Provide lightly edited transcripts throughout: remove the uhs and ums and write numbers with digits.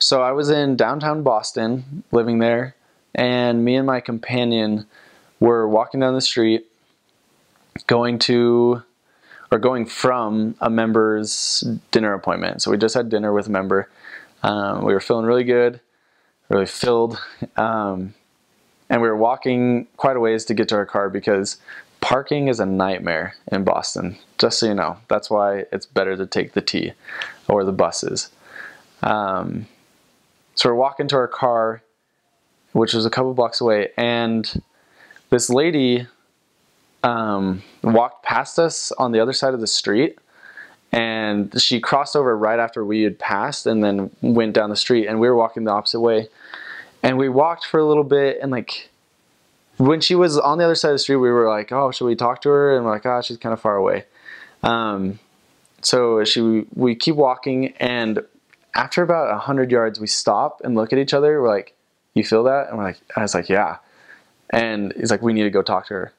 So I was in downtown Boston, living there, and me and my companion were walking down the street, going from a member's dinner appointment. So we just had dinner with a member. We were feeling really good, really filled, and we were walking quite a ways to get to our car because parking is a nightmare in Boston, just so you know. That's why it's better to take the T or the buses. So we're walking to our car, which was a couple blocks away, and this lady walked past us on the other side of the street, and she crossed over right after we had passed and then went down the street, and we were walking the opposite way. And we walked for a little bit, and like when she was on the other side of the street, we were like, oh, should we talk to her? And we're like, oh, she's kind of far away. So we keep walking, and after about 100 yards, we stop and look at each other. We're like, you feel that? And I was like, yeah. And he's like, we need to go talk to her.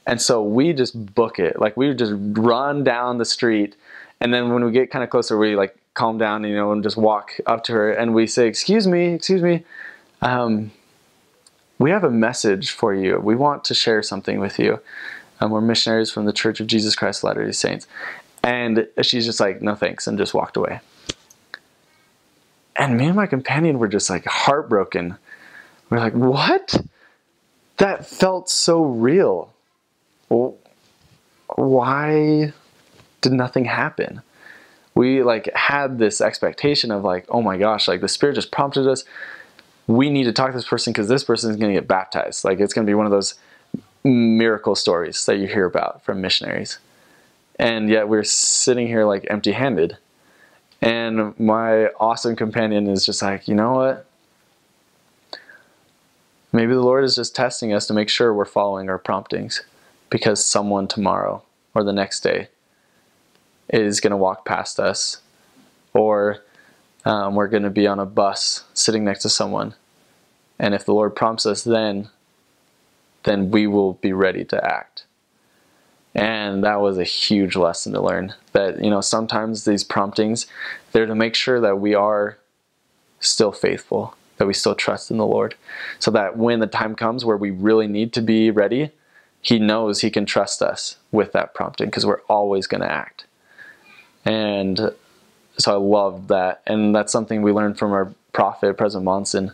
And so we just book it. Like we just run down the street. And then when we get kind of closer, we like calm down, you know, and just walk up to her. And we say, excuse me. We have a message for you. We want to share something with you. We're missionaries from the Church of Jesus Christ of Latter-day Saints. And she's just like, no thanks, and just walked away. And me and my companion were just like heartbroken. We're like, what? That felt so real. Well, why did nothing happen? We like had this expectation of like, oh my gosh, like the Spirit just prompted us. We need to talk to this person because this person is going to get baptized. Like it's going to be one of those miracle stories that you hear about from missionaries. And yet we're sitting here like empty-handed. And my awesome companion is just like, you know what? Maybe the Lord is just testing us to make sure we're following our promptings, because someone tomorrow or the next day is going to walk past us, or we're going to be on a bus sitting next to someone. And if the Lord prompts us then we will be ready to act. And that was a huge lesson to learn, that, you know, sometimes these promptings, they're to make sure that we are still faithful, that we still trust in the Lord, so that when the time comes where we really need to be ready, He knows He can trust us with that prompting, because we're always going to act. And so I loved that. And that's something we learned from our prophet, President Monson.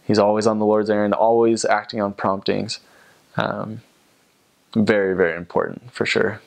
He's always on the Lord's errand, always acting on promptings. Very, very important, for sure.